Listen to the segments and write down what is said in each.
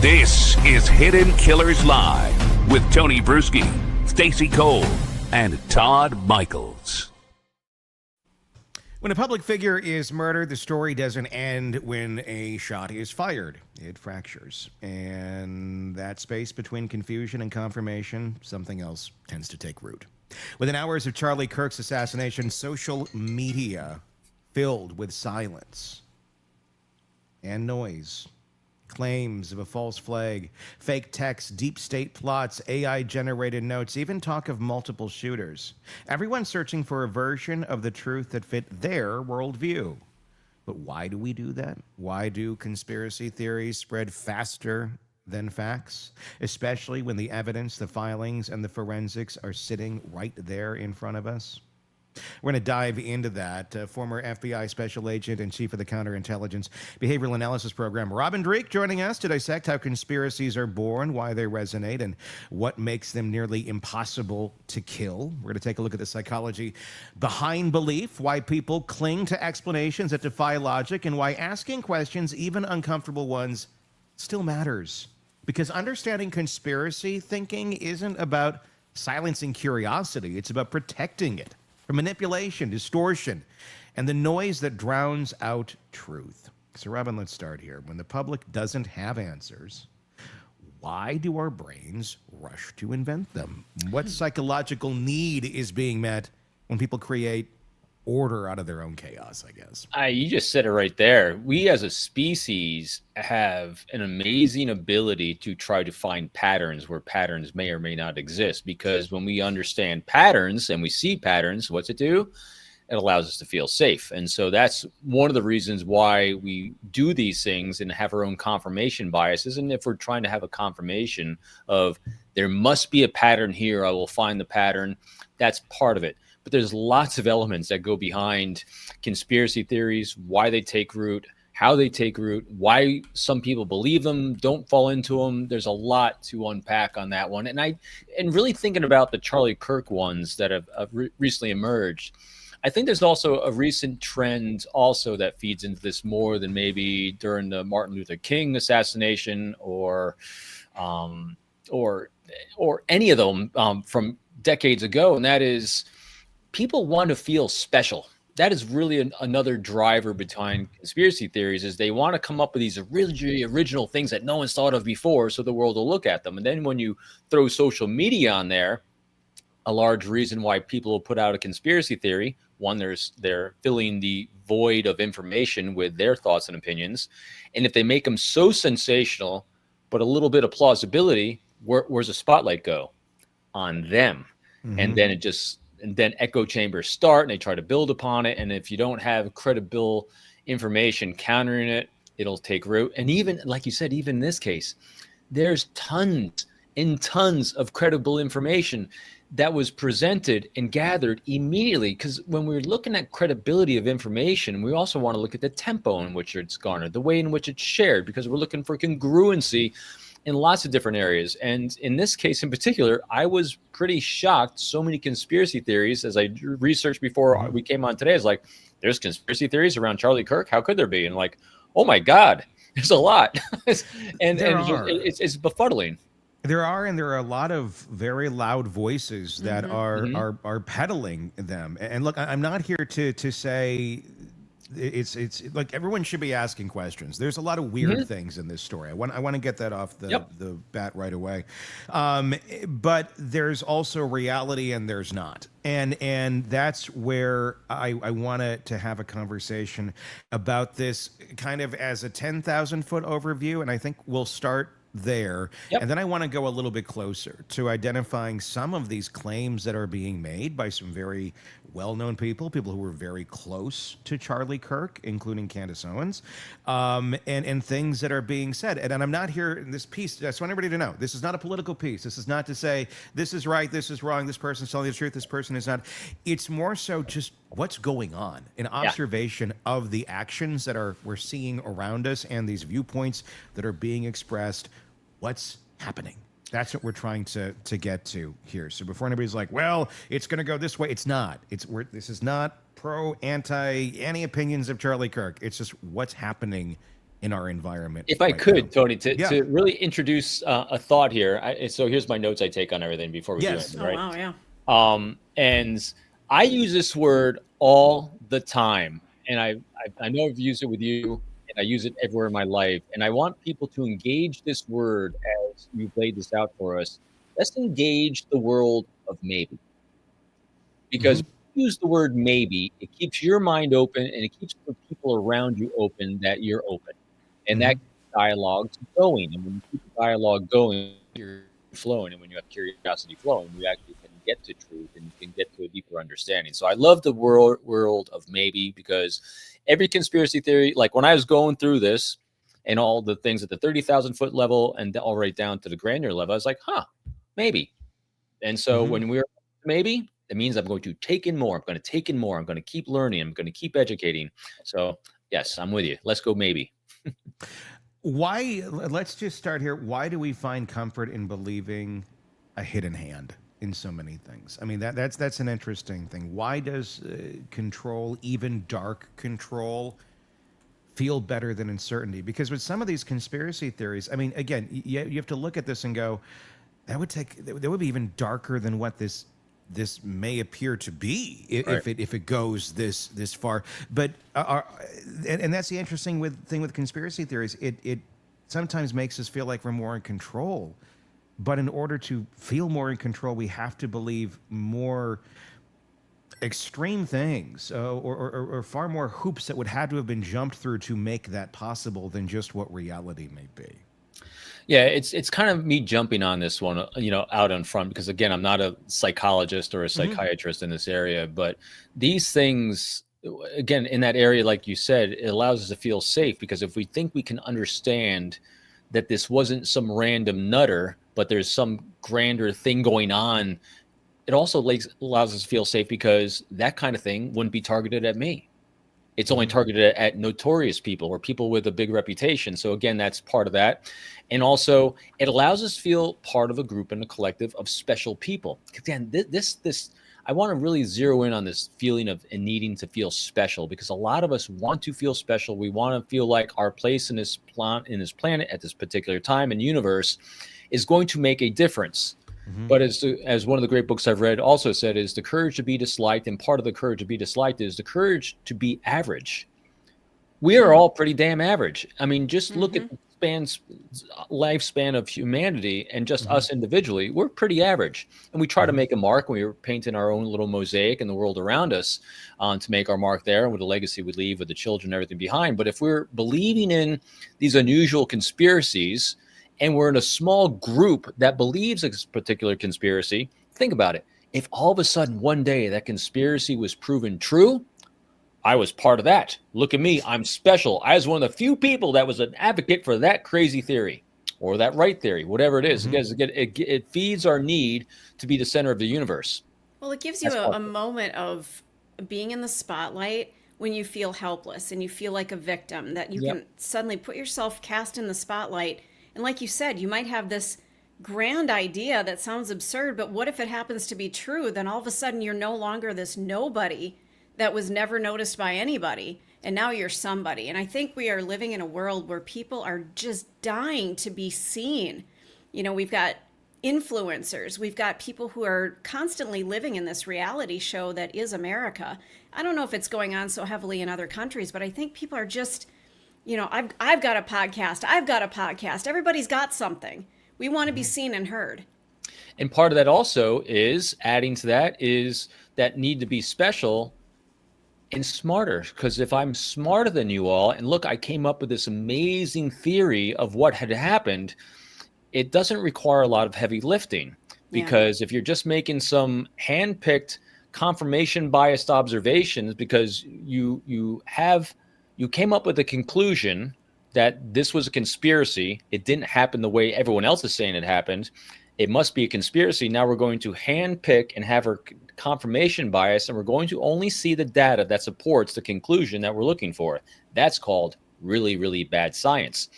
This is Hidden Killers Live with Tony Brueski, Stacey Cole, and Todd Michaels. When a public figure is murdered, the story doesn't end when a shot is fired. It fractures. And that space between confusion and confirmation, something else tends to take root. Within hours of Charlie Kirk's assassination, social media filled with silence and noise. Claims of a false flag, fake texts, deep state plots, AI-generated notes, even talk of multiple shooters. Everyone searching for a version of the truth that fit their worldview. But why do we do that? Why do conspiracy theories spread faster than facts? Especially when the evidence, the filings, and the forensics are sitting right there in front of us? We're going to dive into that. Former FBI Special Agent and Chief of the Counterintelligence Behavioral Analysis Program, Robin Dreeke, joining us to dissect how conspiracies are born, why they resonate, and what makes them nearly impossible to kill. We're going to take a look at the psychology behind belief, why people cling to explanations that defy logic, and why asking questions, even uncomfortable ones, still matters. Because understanding conspiracy thinking isn't about silencing curiosity, it's about protecting it from manipulation, distortion, and the noise that drowns out truth. So, Robin, let's start here. When the public doesn't have answers, why do our brains rush to invent them? What psychological need is being met when people create order out of their own chaos, I guess? You just said it right there. We as a species have an amazing ability to try to find patterns where patterns may or may not exist, because when we understand patterns and we see patterns, what's it do? It allows us to feel safe. And so that's one of the reasons why we do these things and have our own confirmation biases. And if we're trying to have a confirmation of there must be a pattern here, I will find the pattern, that's part of it. But there's lots of elements that go behind conspiracy theories, why they take root, how they take root, why some people believe them, don't fall into them. There's a lot to unpack on that one. And really thinking about the Charlie Kirk ones that have recently emerged, I think there's also a recent trend also that feeds into this more than maybe during the Martin Luther King assassination or any of them from decades ago, and that is people want to feel special. That is really another driver behind conspiracy theories, is they want to come up with these really original things that no one's thought of before, so the world will look at them. And then when you throw social media on there, a large reason why people will put out a conspiracy theory, one, they're filling the void of information with their thoughts and opinions. And if they make them so sensational, but a little bit of plausibility, where's the spotlight go? On them. Mm-hmm. And then echo chambers start and they try to build upon it. And if you don't have credible information countering it, it'll take root. And even, like you said, even in this case, there's tons and tons of credible information that was presented and gathered immediately. Because when we're looking at credibility of information, we also want to look at the tempo in which it's garnered, the way in which it's shared, because we're looking for congruency in lots of different areas. And in this case in particular, I was pretty shocked. So many conspiracy theories, as I researched before we came on today, I was like, there's conspiracy theories around Charlie Kirk? How could there be? And like, oh my God, there's a lot. and it's befuddling. There are a lot of very loud voices that are peddling them. And look, I'm not here to say it's like everyone should be asking questions. There's a lot of weird things in this story. I want to get that off the bat right away. But there's also reality and there's not. And that's where I wanted to have a conversation about this kind of as a 10,000 foot overview. And I think we'll start there. And then I want to go a little bit closer to identifying some of these claims that are being made by some very well-known people who were very close to Charlie Kirk, including Candace Owens, and things that are being said. And I'm not here in this piece, I just want everybody to know, this is not a political piece. This is not to say this is right, this is wrong, this person's telling the truth, this person is not. It's more so just what's going on, an observation of the actions that we're seeing around us and these viewpoints that are being expressed. What's happening? That's what we're trying to get to here. So before anybody's like, well, it's going to go this way, it's not. This is not pro, anti, any opinions of Charlie Kirk. It's just what's happening in our environment. If I could, Tony, Yeah. to really introduce a thought here. So here's my notes I take on everything before we do Yes. anything, Oh, right? wow, yeah. And I use this word all the time, and I know I've used it with you, and I use it everywhere in my life. And I want people to engage this word as you've laid this out for us. Let's engage the world of maybe, because if you use the word maybe, it keeps your mind open, and it keeps the people around you open that you're open, and that dialogue going. And when you keep the dialogue going, you're flowing, and when you have curiosity flowing, you actually can get to truth and you can get to a deeper understanding. So I love the world of maybe, because every conspiracy theory, like when I was going through this and all the things at the 30,000 foot level and all right down to the granular level, I was like, maybe. And so when we're maybe, it means I'm going to take in more. I'm going to take in more. I'm going to keep learning. I'm going to keep educating. So yes, I'm with you. Let's go maybe. Why? Let's just start here. Why do we find comfort in believing a hidden hand in so many things? I mean, that's an interesting thing. Why does control, even dark control, feel better than uncertainty? Because with some of these conspiracy theories, I mean, again, you have to look at this and go, that would be even darker than what this may appear to be if it goes this far. But and that's the interesting thing with conspiracy theories. It sometimes makes us feel like we're more in control. But in order to feel more in control, we have to believe more extreme things or far more hoops that would have to have been jumped through to make that possible than just what reality may be. Yeah, it's kind of me jumping on this one, out in front, because again, I'm not a psychologist or a psychiatrist in this area, but these things, again, in that area, like you said, it allows us to feel safe, because if we think we can understand that this wasn't some random nutter, but there's some grander thing going on, it also allows us to feel safe, because that kind of thing wouldn't be targeted at me. It's only targeted at notorious people or people with a big reputation. So again, that's part of that. And also it allows us to feel part of a group and a collective of special people. Again, this I want to really zero in on this feeling of and needing to feel special, because a lot of us want to feel special. We want to feel like our place in this planet at this particular time and universe is going to make a difference. But as one of the great books I've read also said, is the courage to be disliked. And part of the courage to be disliked is the courage to be average. We are all pretty damn average. I mean, just look at the lifespan of humanity and just us individually. We're pretty average. And we try to make a mark when we're painting our own little mosaic in the world around us to make our mark there, and with the legacy we leave with the children and everything behind. But if we're believing in these unusual conspiracies, and we're in a small group that believes a particular conspiracy, think about it. If all of a sudden one day that conspiracy was proven true, I was part of that. Look at me. I'm special. I was one of the few people that was an advocate for that crazy theory or that right theory, whatever it is. It feeds our need to be the center of the universe. Well, it gives you a moment of being in the spotlight when you feel helpless and you feel like a victim, that you can suddenly put yourself cast in the spotlight. And like you said, you might have this grand idea that sounds absurd, but what if it happens to be true? Then all of a sudden you're no longer this nobody that was never noticed by anybody, and now you're somebody. And I think we are living in a world where people are just dying to be seen. We've got influencers, we've got people who are constantly living in this reality show that is America. I don't know if it's going on so heavily in other countries, but I think people are just, I've got a podcast. Everybody's got something. We want to be seen and heard. And part of that also is, adding to that, is that need to be special and smarter. Because if I'm smarter than you all, and look, I came up with this amazing theory of what had happened, it doesn't require a lot of heavy lifting. Because if you're just making some hand-picked confirmation biased observations because you came up with a conclusion that this was a conspiracy, it didn't happen the way everyone else is saying it happened, it must be a conspiracy. Now we're going to handpick and have our confirmation bias, and we're going to only see the data that supports the conclusion that we're looking for. That's called really, really bad science.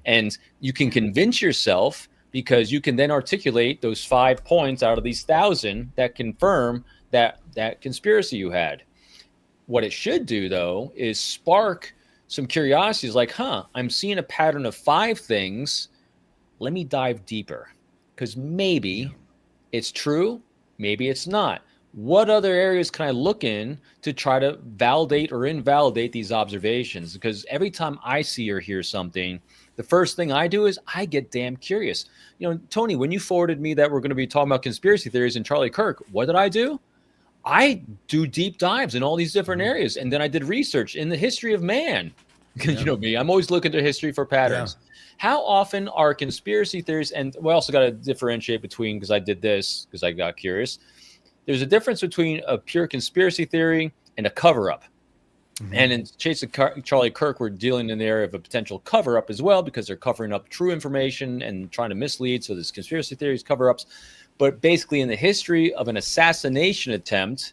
And you can convince yourself, because you can then articulate those 5 points out of these 1,000 that confirm that conspiracy you had. What it should do, though, is spark some curiosity is like, I'm seeing a pattern of 5 things. Let me dive deeper, because maybe it's true, maybe it's not. What other areas can I look in to try to validate or invalidate these observations? Because every time I see or hear something, the first thing I do is I get damn curious. Tony, when you forwarded me that we're going to be talking about conspiracy theories and Charlie Kirk, what did I do? I do deep dives in all these different areas. And then I did research in the history of man. Because you know me, I'm always looking to history for patterns. Yeah. How often are conspiracy theories, and we also got to differentiate between, because I did this because I got curious. There's a difference between a pure conspiracy theory and a cover-up. Mm-hmm. And in Chase and Charlie Kirk, we're dealing in the area of a potential cover-up as well, because they're covering up true information and trying to mislead. So there's conspiracy theories, cover-ups. But basically in the history of an assassination attempt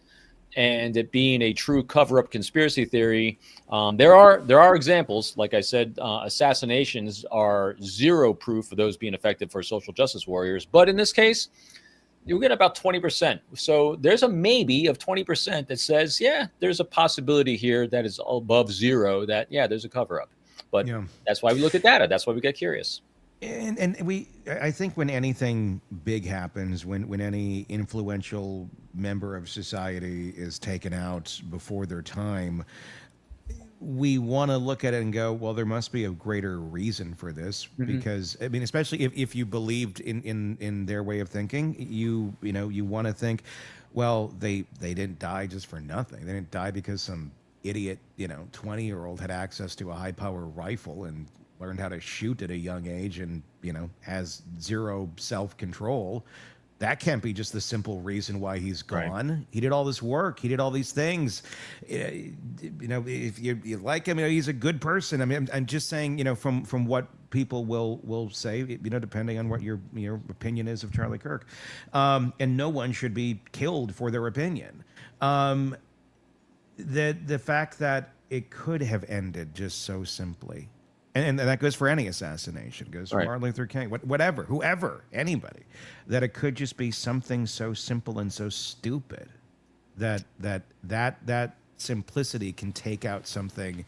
and it being a true cover-up conspiracy theory, there are examples. Like I said, assassinations are zero proof of those being effective for social justice warriors. But in this case, you'll get about 20%. So there's a maybe of 20% that says, there's a possibility here that is above zero that, there's a cover-up. But that's why we look at data. That's why we get curious. And I think when anything big happens, when any influential member of society is taken out before their time, we want to look at it and go, well, there must be a greater reason for this, because I mean, especially if you believed in their way of thinking, you want to think, well, they didn't die just for nothing. They didn't die because some idiot 20-year-old had access to a high power rifle and learned how to shoot at a young age and has zero self-control. That can't be just the simple reason why he's gone. Right. He did all this work. He did all these things. If you like him, he's a good person. I mean, I'm just saying, from what people will say, depending on what your opinion is of Charlie Kirk, and no one should be killed for their opinion. The fact that it could have ended just so simply. And that goes for any assassination. It goes for Martin Luther King, whatever, whoever, anybody. That it could just be something so simple and so stupid that simplicity can take out something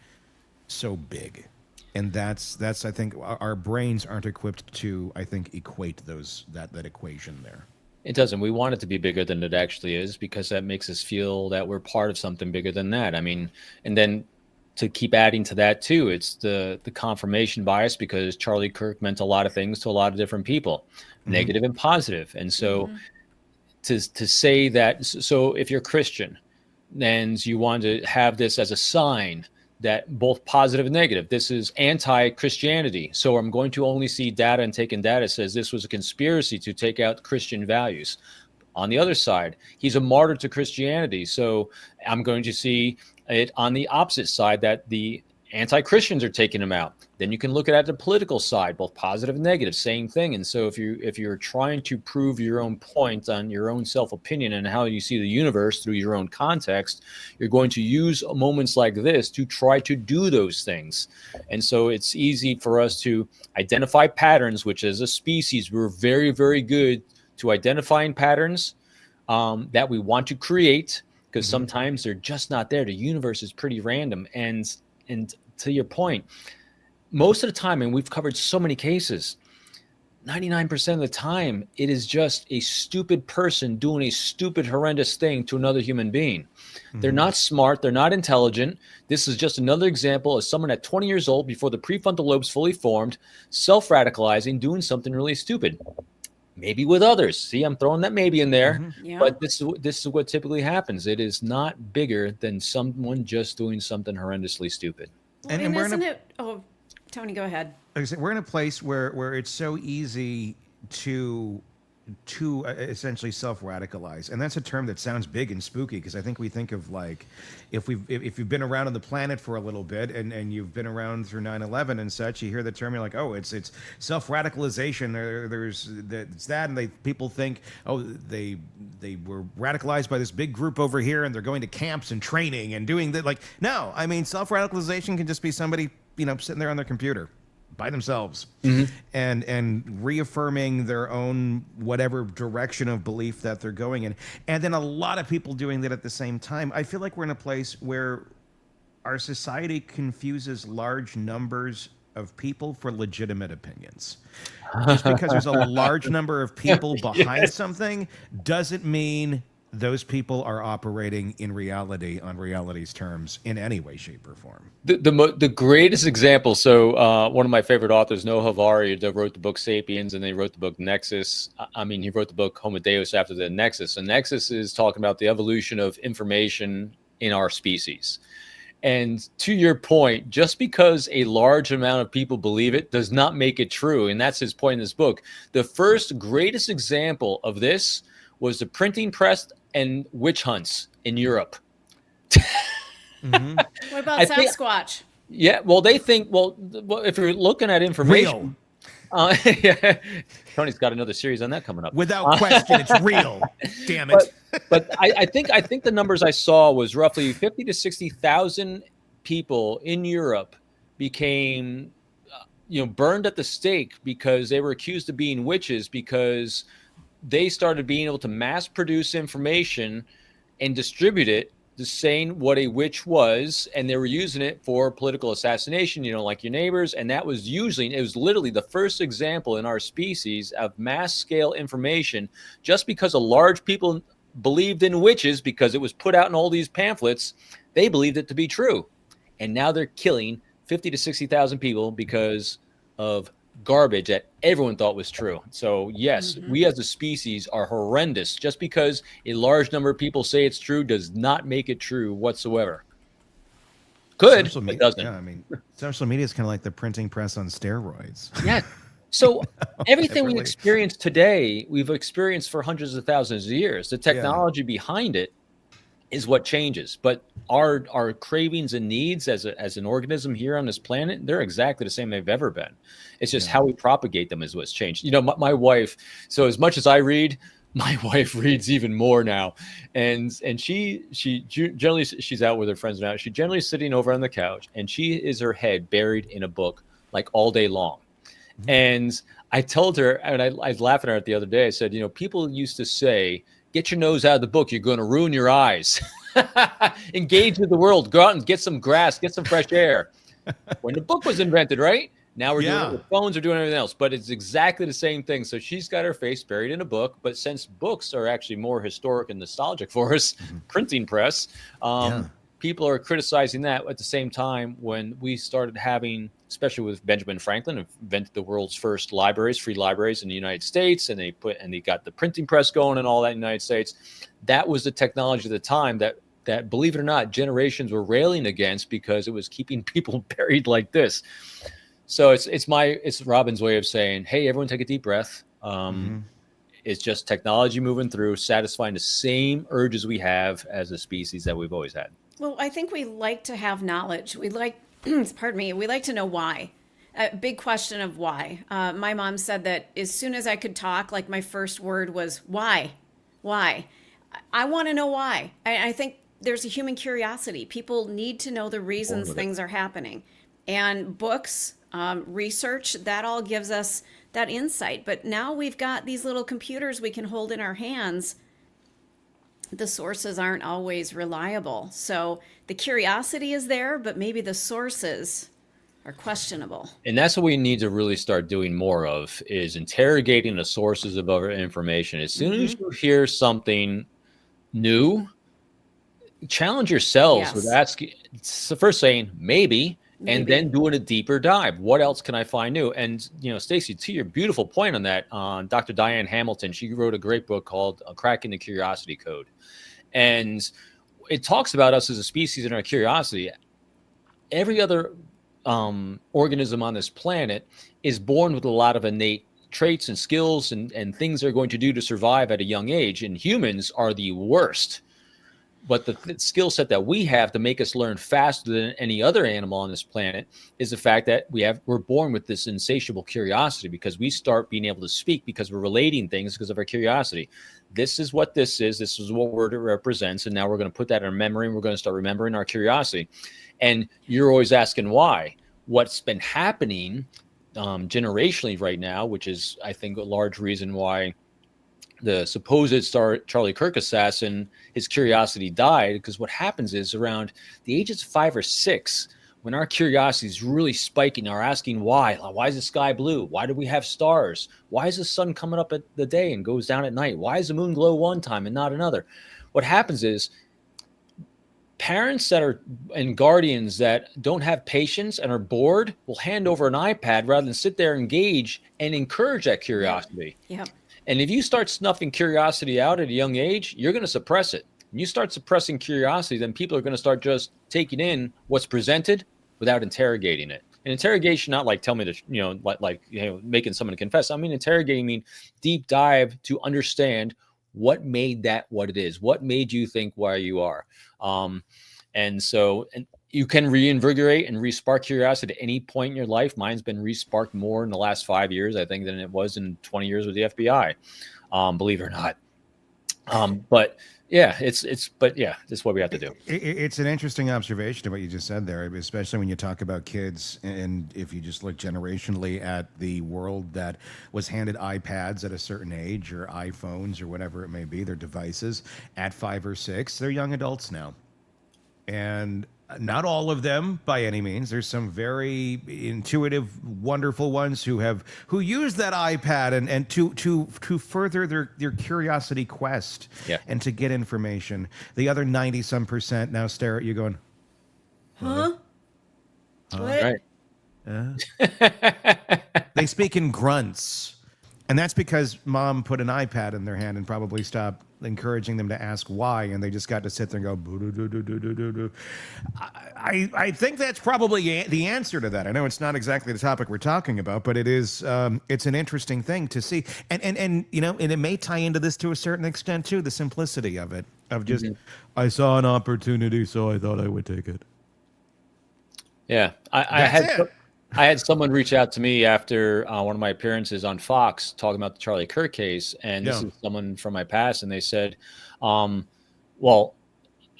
so big. And that's I think our brains aren't equipped to, I think, equate that equation there. It doesn't. We want it to be bigger than it actually is, because that makes us feel that we're part of something bigger than that. I mean, and then to keep adding to that too, it's the confirmation bias, because Charlie Kirk meant a lot of things to a lot of different people, negative and positive. And so to say that, so if you're Christian, then you want to have this as a sign that both positive and negative, this is anti-Christianity. So I'm going to only see data and take in data says this was a conspiracy to take out Christian values. On the other side, he's a martyr to Christianity. So I'm going to see it on the opposite side, that the anti-Christians are taking him out. Then you can look at the political side, both positive and negative, same thing. And so if you're trying to prove your own point on your own self-opinion and how you see the universe through your own context, you're going to use moments like this to try to do those things. And so it's easy for us to identify patterns, which as a species, we're very, very good to identifying patterns that we want to create, because sometimes they're just not there. The universe is pretty random. And to your point, most of the time, and we've covered so many cases, 99% of the time, it is just a stupid person doing a stupid, horrendous thing to another human being. They're not smart. They're not intelligent. This is just another example of someone at 20 years old, before the prefrontal lobe's fully formed, self-radicalizing, doing something really stupid. Maybe with others. See, I'm throwing that maybe in there. But this is what typically happens. It is not bigger than someone just doing something horrendously stupid. Well, and isn't it? Oh, Tony, go ahead. Like I said, we're in a place where it's so easy to essentially self-radicalize, and that's a term that sounds big and spooky, because I think we think of, like, if you've been around on the planet for a little bit and you've been around through 9/11 and such, you hear the term, you're like, oh, it's self-radicalization. It's that, and people think, oh, they were radicalized by this big group over here, and they're going to camps and training and doing that. Like, no, I mean, self-radicalization can just be somebody sitting there on their computer by themselves and reaffirming their own whatever direction of belief that they're going in. And then a lot of people doing that at the same time. I feel like we're in a place where our society confuses large numbers of people for legitimate opinions. Just because there's a large number of people behind Yes. something doesn't mean those people are operating in reality on reality's terms in any way, shape, or form. The greatest example. So one of my favorite authors, Noah Harari, that wrote the book *Sapiens*, and they wrote the book *Nexus*. I mean, he wrote the book *Homo Deus* after the *Nexus*. And *Nexus* is talking about the evolution of information in our species. And to your point, just because a large amount of people believe it does not make it true. And that's his point in this book. The first greatest example of this was the printing press and witch hunts in Europe. What about Sasquatch? Yeah, well, they think, well, if you're looking at information. Yeah, Tony's got another series on that coming up. Without question, it's real. Damn it. But I think the numbers I saw was roughly 50 to 60,000 people in Europe became, burned at the stake because they were accused of being witches, because they started being able to mass produce information and distribute it, just saying what a witch was, and they were using it for political assassination, like your neighbors. And that was it was literally the first example in our species of mass scale information, just because a large people believed in witches because it was put out in all these pamphlets. They believed it to be true. And now they're killing 50 to 60,000 people because of garbage that everyone thought was true. So yes, we as a species are horrendous. Just because a large number of people say it's true does not make it true whatsoever. Good, but doesn't. Yeah, I mean, social media is kind of like the printing press on steroids. Yeah. So everything we experience today, we've experienced for hundreds of thousands of years. The technology behind it is what changes. But our cravings and needs as an organism here on this planet, they're exactly the same they've ever been. It's just how we propagate them is what's changed. My wife, so as much as I read, my wife reads even more now. And she generally, she's out with her friends now. She's generally sitting over on the couch, and she is her head buried in a book like all day long. And I told her, and I was laughing at her the other day, I said, people used to say, get your nose out of the book, you're going to ruin your eyes. Engage with the world, go out and get some grass, get some fresh air. When the book was invented, right? Now we're doing it with phones, we're doing everything else, but it's exactly the same thing. So she's got her face buried in a book, but since books are actually more historic and nostalgic for us, printing press, people are criticizing that. At the same time, when we started having, especially with Benjamin Franklin, invented the world's first libraries, free libraries in the United States, and they got the printing press going and all that in the United States. That was the technology at the time that believe it or not, generations were railing against, because it was keeping people buried like this. So it's Robin's way of saying, hey, everyone take a deep breath. It's just technology moving through, satisfying the same urges we have as a species that we've always had. Well, I think we like to have knowledge. We like, we like to know why. A big question of why. My mom said that as soon as I could talk, like my first word was why. Why? I want to know why. I think there's a human curiosity. People need to know the reasons things are happening. And books, research, that all gives us that insight. But now we've got these little computers we can hold in our hands. The sources aren't always reliable. So the curiosity is there, but maybe the sources are questionable. And that's what we need to really start doing more of, is interrogating the sources of our information. As soon as you hear something new, challenge yourselves with asking, so first saying maybe, and then doing a deeper dive. What else can I find new? And, Stacey, to your beautiful point on that, Dr. Diane Hamilton, she wrote a great book called Cracking the Curiosity Code. And it talks about us as a species and our curiosity. Every other organism on this planet is born with a lot of innate traits and skills and things they're going to do to survive at a young age. And humans are the worst. But the skill set that we have to make us learn faster than any other animal on this planet is the fact that we're born with this insatiable curiosity, because we start being able to speak because we're relating things because of our curiosity. This is what this is. This is what word it represents. And now we're going to put that in our memory, and we're going to start remembering our curiosity. And you're always asking why. What's been happening generationally right now, which is, I think, a large reason why the supposed Charlie Kirk assassin, his curiosity died, because what happens is around the ages of 5 or 6, when our curiosity is really spiking, are asking why is the sky blue? Why do we have stars? Why is the sun coming up at the day and goes down at night? Why does the moon glow one time and not another? What happens is parents and guardians that don't have patience and are bored will hand over an iPad rather than sit there, engage, and encourage that curiosity. Yeah. And if you start snuffing curiosity out at a young age, you're going to suppress it. When you start suppressing curiosity, then people are going to start just taking in what's presented without interrogating it. And interrogation, not like tell me to, making someone confess. I mean, interrogating mean deep dive to understand what made that what it is. What made you think why you are. And you can reinvigorate and respark curiosity at any point in your life. Mine's been resparked more in the last 5 years, I think, than it was in 20 years with the FBI, believe it or not. But yeah, it's what we have to do. It's an interesting observation of what you just said there, especially when you talk about kids. And if you just look generationally at the world that was handed iPads at a certain age, or iPhones, or whatever it may be, their devices at 5 or 6, they're young adults now. And not all of them by any means. There's some very intuitive, wonderful ones who use that iPad and to further their curiosity quest, and to get information. The other 90-some% now stare at you going, Huh? What? Right. They speak in grunts. And that's because mom put an iPad in their hand and probably stopped encouraging them to ask why, and they just got to sit there and go, boo-doo-doo-doo-doo-doo-doo. I think that's probably the answer to that. I know it's not exactly the topic we're talking about, but it is. It's an interesting thing to see, and it may tie into this to a certain extent too. The simplicity of it, of just, I saw an opportunity, so I thought I would take it. Yeah, I had someone reach out to me after one of my appearances on Fox talking about the Charlie Kirk case. And this is someone from my past. And they said, well,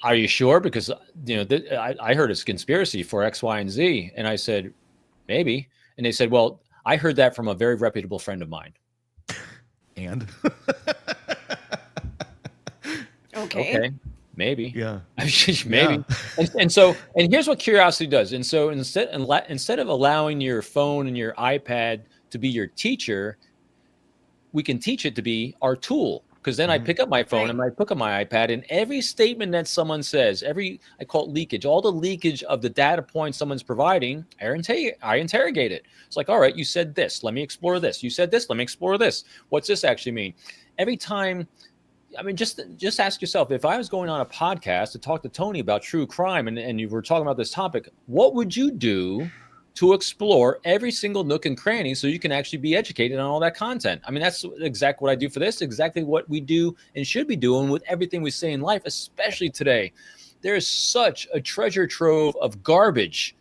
are you sure? Because, I heard it's a conspiracy for X, Y, and Z. And I said, maybe. And they said, well, I heard that from a very reputable friend of mine. And? Okay. Maybe. Yeah. Maybe. Yeah. And here's what curiosity does. And so instead of allowing your phone and your iPad to be your teacher, we can teach it to be our tool. Because then I pick up my phone and I pick up my iPad, and every statement that someone says, I call it leakage, all the leakage of the data points someone's providing, I interrogate it. It's like, all right, you said this, let me explore this. You said this, let me explore this. What's this actually mean? Every time, I mean, just ask yourself, if I was going on a podcast to talk to Tony about true crime and you were talking about this topic, what would you do to explore every single nook and cranny so you can actually be educated on all that content? I mean, that's exactly what I do for this, exactly what we do and should be doing with everything we say in life, especially today. There is such a treasure trove of garbage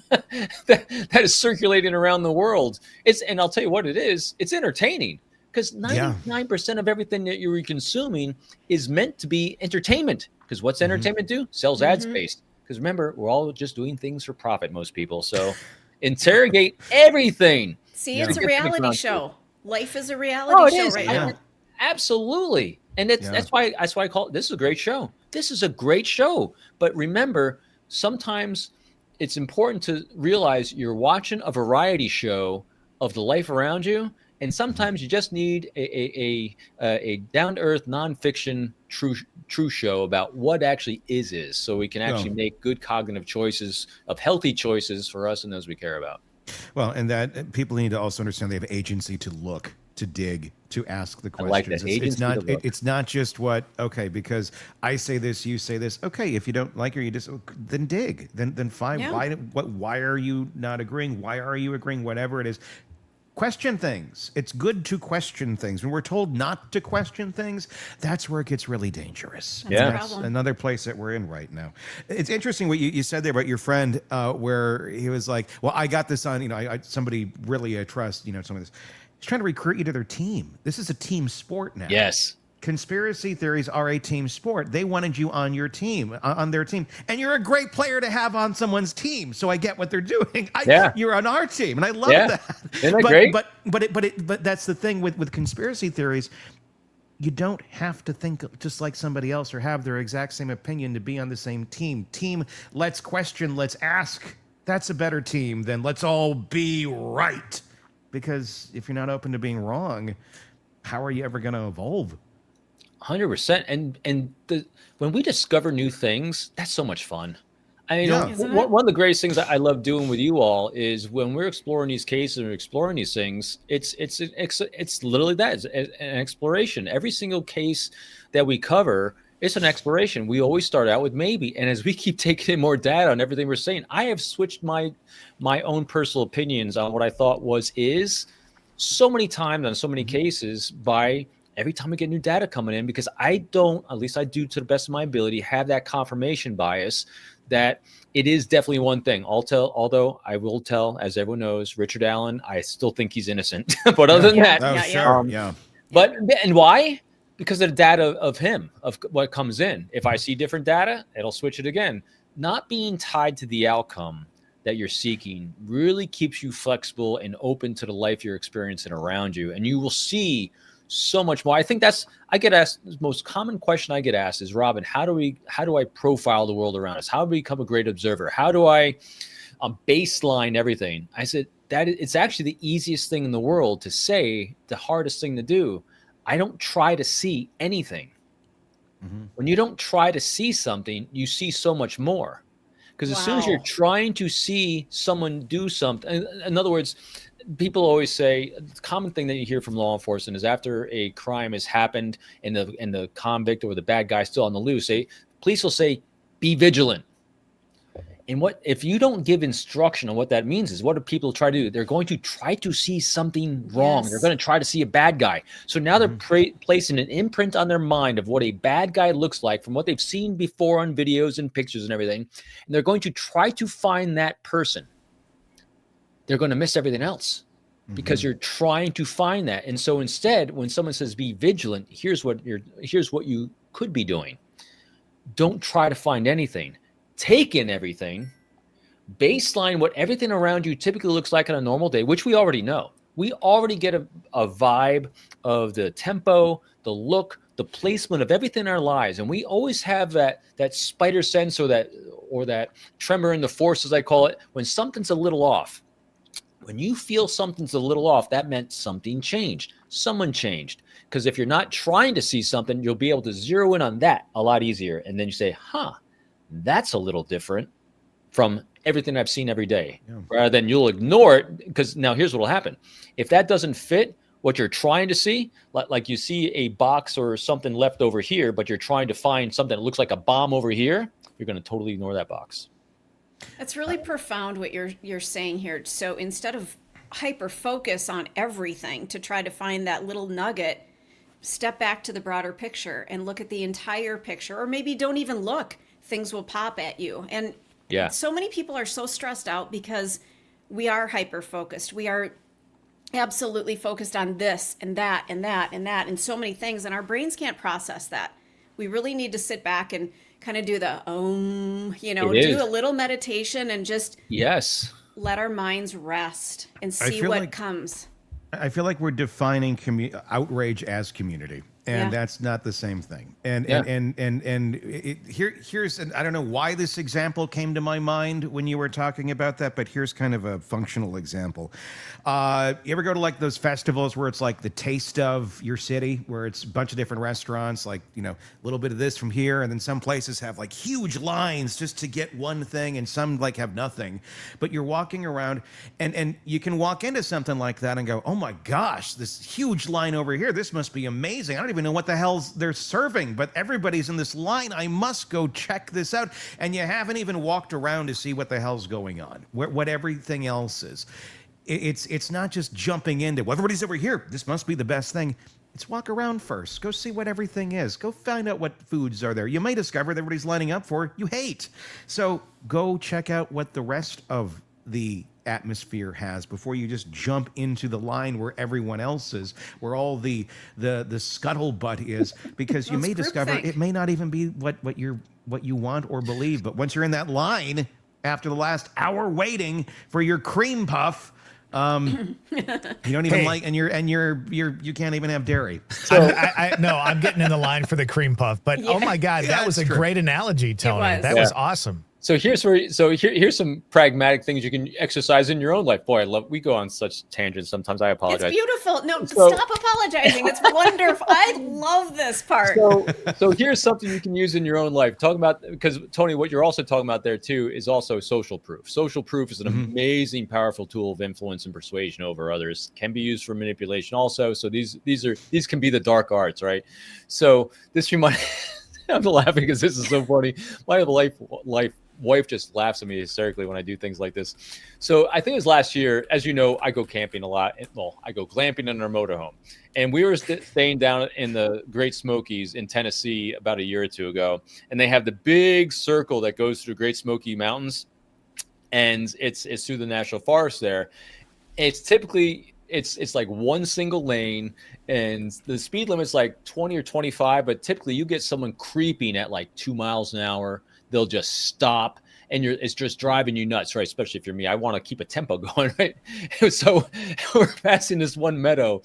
that is circulating around the world. And I'll tell you what it is, it's entertaining. Because 99% of everything that you're consuming is meant to be entertainment. Because what's entertainment do? Sells ad space. Because remember, we're all just doing things for profit, most people. So interrogate everything. See, it's a reality show. Life is a reality show right now. Absolutely. And that's why I call it, this is a great show. This is a great show. But remember, sometimes it's important to realize you're watching a variety show of the life around you. And sometimes you just need a down-to-earth, nonfiction, true show about what actually is, so we can actually make good cognitive choices, of healthy choices for us and those we care about. Well, and that people need to also understand they have agency to look, to dig, to ask the questions. I like that. It's not just because I say this, you say this. Okay, if you don't like it, then dig, then find why are you not agreeing? Why are you agreeing? Whatever it is. Question things. It's good to question things. When we're told not to question things, that's where it gets really dangerous. That's another place that we're in right now. It's interesting what you said there about your friend, where he was like, well, I got this on, somebody really I trust, some of this. He's trying to recruit you to their team. This is a team sport now. Yes. Conspiracy theories are a team sport. They wanted you on your team, on their team. And you're a great player to have on someone's team. So I get what they're doing. You're on our team. And I love that. Isn't that great? But that's the thing with conspiracy theories. you don't have to think just like somebody else or have their exact same opinion to be on the same team. Let's question, let's ask. That's a better team than let's all be right. Because if you're not open to being wrong, how are you ever going to evolve? 100%. And when we discover new things, that's so much fun. I mean, Yeah. one of the greatest things I love doing with you all is when we're exploring these cases and exploring these things, it's literally that. It's an exploration. Every single case that we cover, it's an exploration. We always start out with maybe. And as we keep taking in more data on everything we're saying, I have switched my own personal opinions on what I thought is so many times on so many cases by every time we get new data coming in, because I don't, at least I do to the best of my ability, have that confirmation bias that it is definitely one thing. Although I will tell, as everyone knows, Richard Allen, I still think he's innocent. But other than that, Oh, sure. Yeah. But and why? Because of the data of him, of what comes in. If I see different data, it'll switch it again. Not being tied to the outcome that you're seeking really keeps you flexible and open to the life you're experiencing around you, and you will see so much more. I think I get asked, the most common question I get asked is, Robin, how do I profile the world around us? How do we become a great observer? How do I baseline everything? I said that it's actually the easiest thing in the world to say, the hardest thing to do. I don't try to see anything. Mm-hmm. When you don't try to see something, you see so much more. Because as soon as you're trying to see someone do something, in other words, people always say, the common thing that you hear from law enforcement is after a crime has happened and the convict or the bad guy still on the loose, police will say, be vigilant. And what if you don't give instruction on what that means is, what do people try to do? They're going to try to see something wrong. Yes. They're going to try to see a bad guy. So now they're placing an imprint on their mind of what a bad guy looks like from what they've seen before on videos and pictures and everything. And they're going to try to find that person. They're going to miss everything else because you're trying to find that. And so instead, when someone says be vigilant, here's what you could be doing. Don't try to find anything. Take in everything, baseline what everything around you typically looks like on a normal day, which we already know. We already get a vibe of the tempo, the look, the placement of everything in our lives. And we always have that spider sense or that tremor in the force, as I call it, when something's a little off. When you feel something's a little off, that meant something changed. Someone changed. Because if you're not trying to see something, you'll be able to zero in on that a lot easier. And then you say, that's a little different from everything I've seen every day. Yeah. Rather than you'll ignore it, because now here's what will happen. If that doesn't fit what you're trying to see, like you see a box or something left over here, but you're trying to find something that looks like a bomb over here, you're going to totally ignore that box. That's really profound what you're saying here. So instead of hyper focus on everything to try to find that little nugget, step back to the broader picture and look at the entire picture, or maybe don't even look. Things will pop at you. And so many people are so stressed out because we are hyper focused. We are absolutely focused on this and that and that and that and so many things, and our brains can't process that. We really need to sit back and kind of do the do a little meditation and just let our minds rest and see what comes. I feel like we're defining outrage as community, and that's not the same thing. And here's I don't know why this example came to my mind when you were talking about that, but here's kind of a functional example. You ever go to like those festivals where it's like the taste of your city, where it's a bunch of different restaurants, like, a little bit of this from here, and then some places have like huge lines just to get one thing, and some like have nothing. But you're walking around, and you can walk into something like that and go, oh my gosh, this huge line over here, this must be amazing. I don't even know what the hell they're serving, but everybody's in this line. I must go check this out. And you haven't even walked around to see what the hell's going on, what everything else is. It's not just jumping into, well, everybody's over here, this must be the best thing. It's walk around first. Go see what everything is. Go find out what foods are there. You may discover that everybody's lining up for you hate. So go check out what the rest of the atmosphere has before you just jump into the line where everyone else is, where all the scuttlebutt is, because you may discover it may not even be what you want or believe. But once you're in that line after the last hour waiting for your cream puff, You don't even like, and you can't even have dairy. So no, I'm getting in the line for the cream puff. But oh my God, that was a great analogy, Tony. That was awesome. So here's some pragmatic things you can exercise in your own life. Boy, we go on such tangents sometimes. I apologize. It's beautiful. No, stop apologizing. It's wonderful. I love this part. So here's something you can use in your own life. Talking about, because Tony, what you're also talking about there too is also social proof. Social proof is an amazing, powerful tool of influence and persuasion over others. Can be used for manipulation also. So these can be the dark arts, right? So this reminds. I'm laughing because this is so funny. My wife just laughs at me hysterically when I do things like this. So I think it was last year. As you know, I go camping a lot. Well, I go glamping in our motorhome. And we were staying down in the Great Smokies in Tennessee about a year or two ago. And they have the big circle that goes through Great Smoky Mountains. And it's through the National Forest there. It's typically... It's like one single lane, and the speed limit's like 20 or 25, but typically you get someone creeping at like 2 miles an hour. They'll just stop, and it's just driving you nuts, right? Especially if you're me. I want to keep a tempo going, right? So we're passing this one meadow,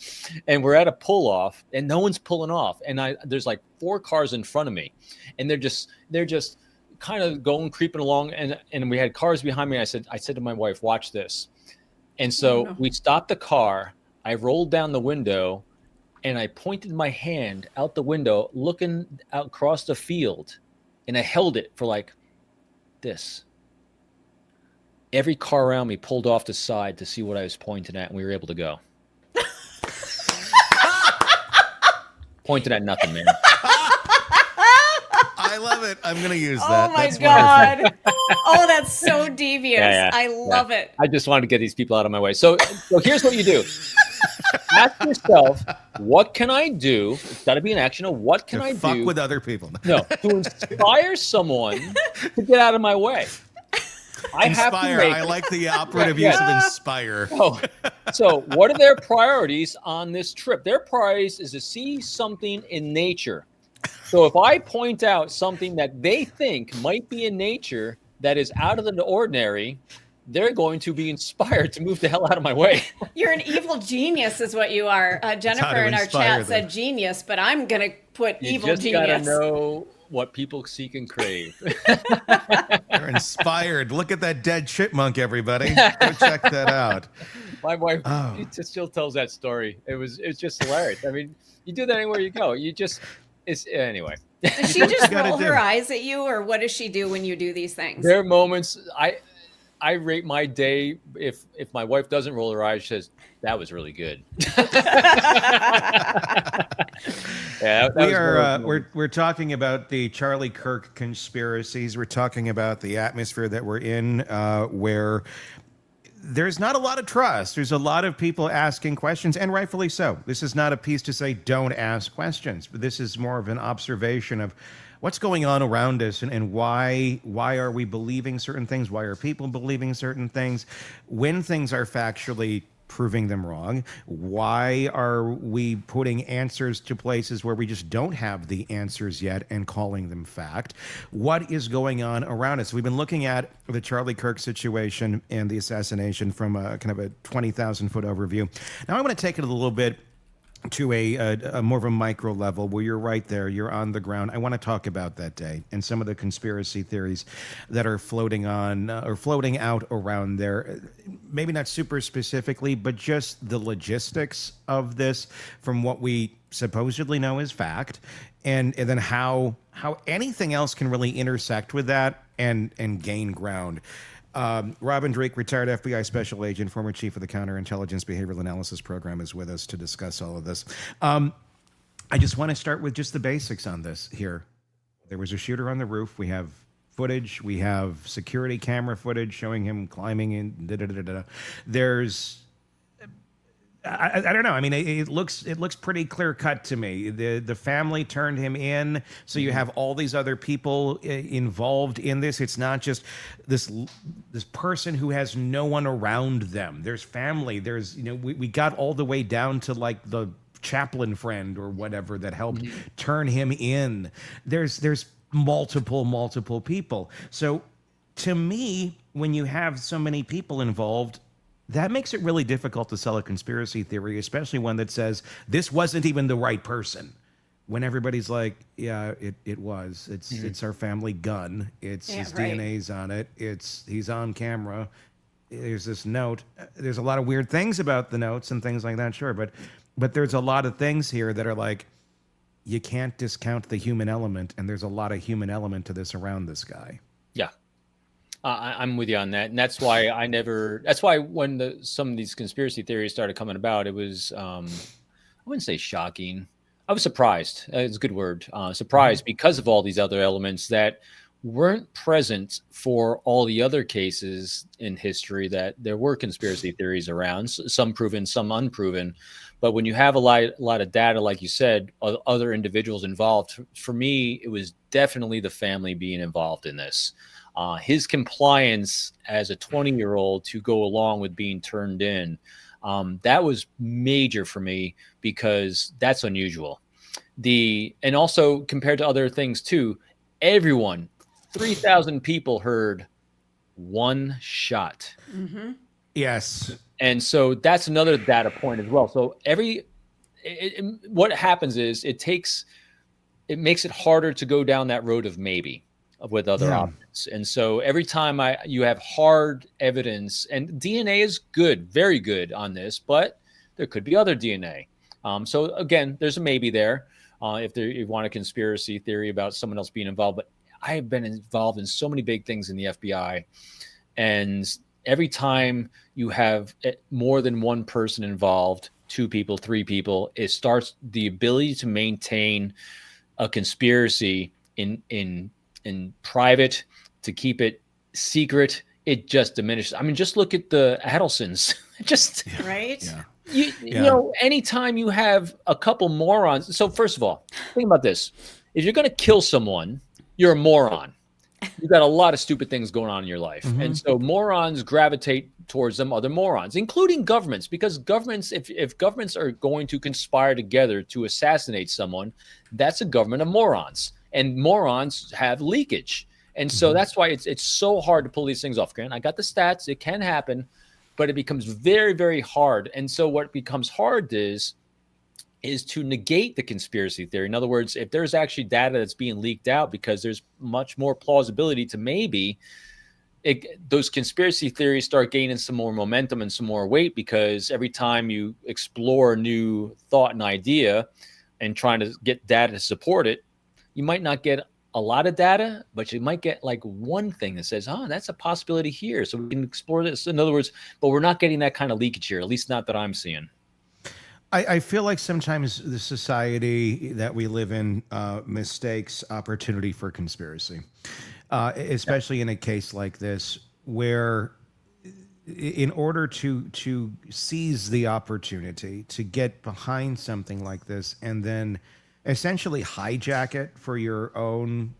and we're at a pull-off, and no one's pulling off. And there's like 4 cars in front of me, and they're just kind of creeping along, and we had cars behind me. I said to my wife, watch this. And so we stopped the car. I rolled down the window, and I pointed my hand out the window, looking out across the field, and I held it for like this. Every car around me pulled off the side to see what I was pointing at, and we were able to go. Pointed at nothing, man. I love it. I'm going to use that. Oh, my God. Oh, that's so devious. I love it. I just wanted to get these people out of my way. So here's what you do. Ask yourself, what can I do? It's got to be an action of what can I do? Fuck with other people. No, to inspire someone to get out of my way. I like the operative use of inspire. So what are their priorities on this trip? Their priorities is to see something in nature. So if I point out something that they think might be in nature that is out of the ordinary, they're going to be inspired to move the hell out of my way. You're an evil genius is what you are. Jennifer in our chat said genius, but I'm going to put evil genius. You just got to know what people seek and crave. You're inspired. Look at that dead chipmunk, everybody. Go check that out. My wife still tells that story. It's just hilarious. I mean, you do that anywhere you go. Anyway. Does she just roll her eyes at you, or what does she do when you do these things? There are moments I rate my day. If my wife doesn't roll her eyes, she says, "That was really good." We're talking about the Charlie Kirk conspiracies. We're talking about the atmosphere that we're in, where there's not a lot of trust. There's a lot of people asking questions, and rightfully so. This is not a piece to say don't ask questions, but this is more of an observation of what's going on around us and why are we believing certain things? Why are people believing certain things? When things are factually proving them wrong, why are we putting answers to places where we just don't have the answers yet and calling them fact? What is going on around us? We've been looking at the Charlie Kirk situation and the assassination from a kind of a 20,000-foot overview. Now I want to take it a little bit to a more of a micro level where you're right there, you're on the ground. I want to talk about that day and some of the conspiracy theories that are floating on or floating out around there. Maybe not super specifically, but just the logistics of this from what we supposedly know is fact, and then how anything else can really intersect with that and gain ground. Robin Dreeke, retired FBI special agent, former chief of the Counterintelligence Behavioral Analysis Program, is with us to discuss all of this. I just want to start with just the basics on this here. There was a shooter on the roof. We have footage. We have security camera footage showing him climbing in. There's... I don't know. I mean, it looks pretty clear cut to me. The family turned him in, so you have all these other people involved in this. It's not just this person who has no one around them. There's family. There's we got all the way down to like the chaplain friend or whatever that helped turn him in. There's multiple people. So to me, when you have so many people involved, that makes it really difficult to sell a conspiracy theory, especially one that says this wasn't even the right person. When everybody's like, yeah, it was. It's our family gun. It's his DNA's on it. He's on camera. There's this note. There's a lot of weird things about the notes and things like that, sure. But there's a lot of things here that are like, you can't discount the human element, and there's a lot of human element to this around this guy. Yeah. I'm with you on that. And that's why that's why when some of these conspiracy theories started coming about, it was, I wouldn't say shocking. I was surprised. It's a good word. Surprised because of all these other elements that weren't present for all the other cases in history that there were conspiracy theories around, some proven, some unproven. But when you have a lot of data, like you said, other individuals involved, for me, it was definitely the family being involved in this. His compliance as a 20-year-old to go along with being turned in, that was major for me because that's unusual. And also compared to other things too, everyone, 3,000 people heard one shot. Mm-hmm. Yes. And so that's another data point as well. So what happens is it makes it harder to go down that road of maybe with other options. And so every time you have hard evidence, and DNA is good, very good on this, but there could be other DNA. So again, there's a maybe there if you want a conspiracy theory about someone else being involved. But I have been involved in so many big things in the FBI, and every time you have more than one person involved, 2 people, 3 people, it starts the ability to maintain a conspiracy in private, to keep it secret. It just diminishes. I mean, just look at the Adelsons. Right. Yeah. You know, anytime you have a couple morons. So first of all, think about this. If you're going to kill someone, you're a moron. You've got a lot of stupid things going on in your life. Mm-hmm. And so morons gravitate towards them other morons, including governments, because governments, if governments are going to conspire together to assassinate someone, that's a government of morons. And morons have leakage. And so that's why it's so hard to pull these things off. Grant, I got the stats. It can happen, but it becomes very, very hard. And so what becomes hard is to negate the conspiracy theory. In other words, if there's actually data that's being leaked out because there's much more plausibility to maybe those conspiracy theories start gaining some more momentum and some more weight, because every time you explore a new thought and idea and trying to get data to support it, you might not get a lot of data, but you might get like one thing that says, oh, that's a possibility here. So we can explore this. In other words, but we're not getting that kind of leakage here, at least not that I'm seeing. I feel like sometimes the society that we live in mistakes opportunity for conspiracy, especially in a case like this, where in order to seize the opportunity to get behind something like this and then essentially hijack it for your own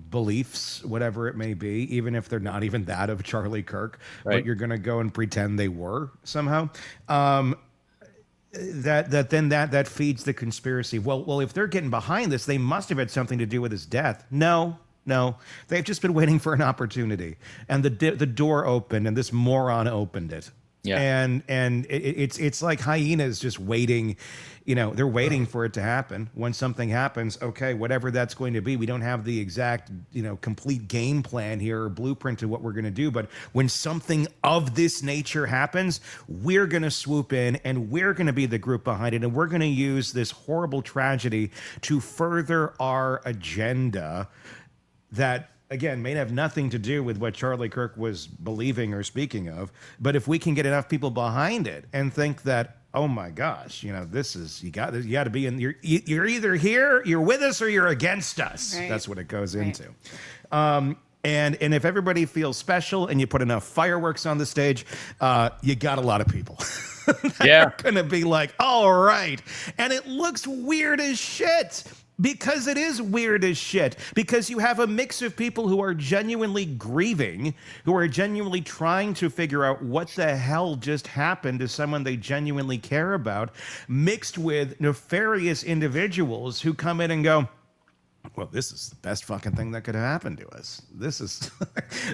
beliefs, whatever it may be, even if they're not even that of Charlie Kirk, but you're going to go and pretend they were somehow. That feeds the conspiracy. Well, if they're getting behind this, they must have had something to do with his death. No, they've just been waiting for an opportunity, and the door opened, and this moron opened it. Yeah, and it's like hyenas just waiting. You know, they're waiting for it to happen. When something happens, okay, whatever that's going to be, we don't have the exact, complete game plan here or blueprint to what we're going to do. But when something of this nature happens, we're going to swoop in and we're going to be the group behind it. And we're going to use this horrible tragedy to further our agenda that, again, may have nothing to do with what Charlie Kirk was believing or speaking of. But if we can get enough people behind it and think that, oh my gosh, this is, you got to be in, you're either here, you're with us, or you're against us. Right. That's what it goes into. And if everybody feels special and you put enough fireworks on the stage, you got a lot of people. They're going to be like, all right. And it looks weird as shit. Because it is weird as shit. Because you have a mix of people who are genuinely grieving, who are genuinely trying to figure out what the hell just happened to someone they genuinely care about, mixed with nefarious individuals who come in and go, well, this is the best fucking thing that could have happened to us. This is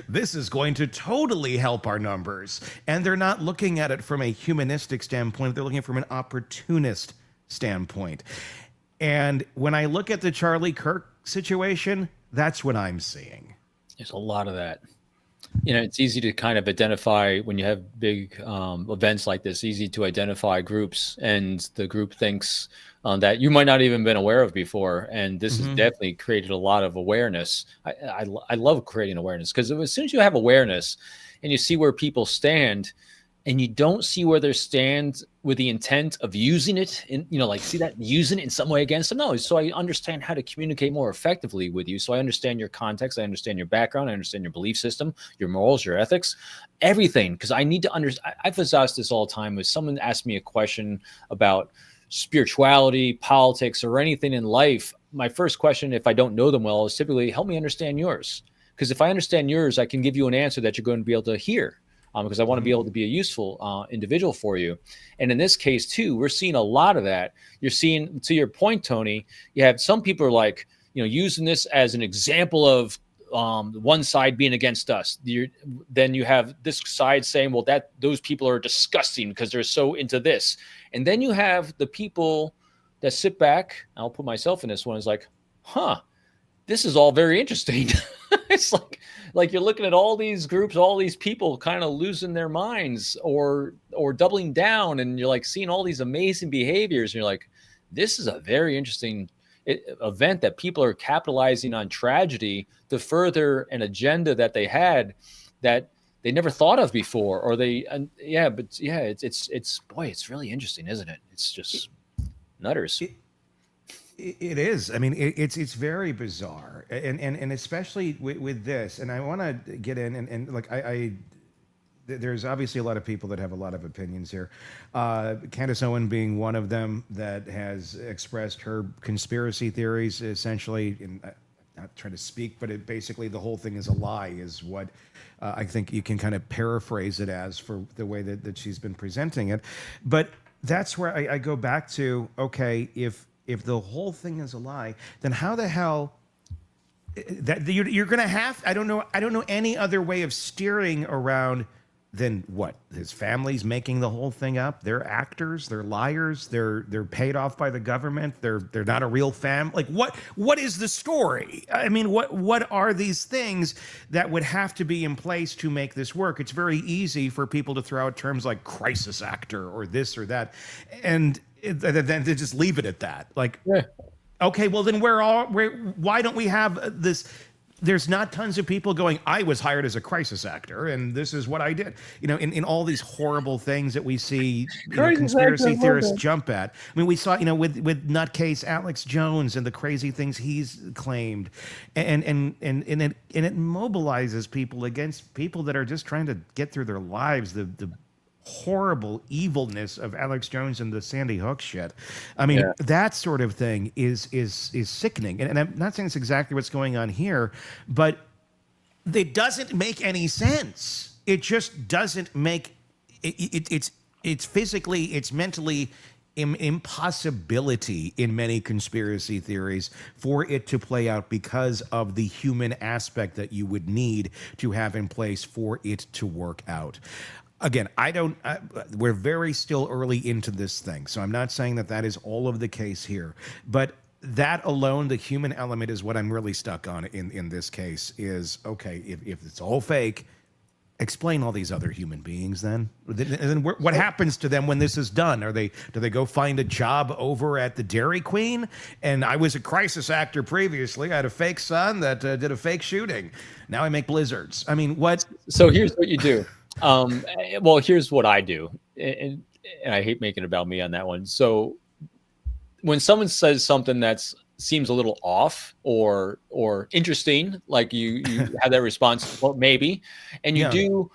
this is going to totally help our numbers. And they're not looking at it from a humanistic standpoint. They're looking at it from an opportunist standpoint. And when I look at the Charlie Kirk situation, that's what I'm seeing. There's a lot of that. It's easy to kind of identify when you have big events like this, easy to identify groups, and the group thinks that you might not even been aware of before. And this has definitely created a lot of awareness. I love creating awareness, because as soon as you have awareness and you see where people stand, and you don't see where they stand with the intent of using it in, see that using it in some way against them. No, so I understand how to communicate more effectively with you. So I understand your context. I understand your background. I understand your belief system, your morals, your ethics, everything. Because I need to understand. I've asked this all the time. When someone asks me a question about spirituality, politics, or anything in life, my first question, if I don't know them well, is typically, help me understand yours. Because if I understand yours, I can give you an answer that you're going to be able to hear. Because I want to be able to be a useful individual for you. And in this case, too, we're seeing a lot of that. You're seeing, to your point, Tony, you have some people are like, using this as an example of one side being against us. Then you have this side saying, well, those people are disgusting because they're so into this. And then you have the people that sit back, I'll put myself in this one, is like, this is all very interesting. It's like you're looking at all these groups, all these people kind of losing their minds or doubling down, and you're like seeing all these amazing behaviors, and you're like, this is a very interesting event that people are capitalizing on tragedy to further an agenda that they had that they never thought of before, or it's really interesting, isn't it? It's just nutters. It is. I mean, it's very bizarre, and especially with this. And I want to get in and like there's obviously a lot of people that have a lot of opinions here. Candace Owen being one of them that has expressed her conspiracy theories, essentially. And I'm not trying to speak, but basically the whole thing is a lie, is what I think you can kind of paraphrase it as for the way that she's been presenting it. But that's where I go back to, okay, if the whole thing is a lie, then how the hell that you're going to have, I don't know any other way of steering around than what? His family's making the whole thing up. They're actors, they're liars, they're paid off by the government, they're not a real family. Like what is the story? I mean, what are these things that would have to be in place to make this work? It's very easy for people to throw out terms like crisis actor or this or that, and then to just leave it at that. Like, okay, well then why don't we have this? There's not tons of people going, I was hired as a crisis actor, and this is what I did. In all these horrible things that we see conspiracy theorists jump at. I mean, we saw, with nutcase Alex Jones and the crazy things he's claimed, and it mobilizes people against people that are just trying to get through their lives. The horrible evilness of Alex Jones and the Sandy Hook shit. I mean, that sort of thing is sickening. And I'm not saying it's exactly what's going on here, but it doesn't make any sense. It just doesn't make it's physically, it's mentally impossibility in many conspiracy theories for it to play out because of the human aspect that you would need to have in place for it to work out. Again, we're very still early into this thing, so I'm not saying that is all of the case here. But that alone, the human element, is what I'm really stuck on in this case, is, okay, if it's all fake, explain all these other human beings then. And then what happens to them when this is done? Do they go find a job over at the Dairy Queen? And I was a crisis actor previously. I had a fake son that did a fake shooting. Now I make blizzards. I mean, what? So here's what you do. Well, here's what I do, and I hate making it about me on that one. So when someone says something that seems a little off or interesting, like you have that response, well, maybe, and you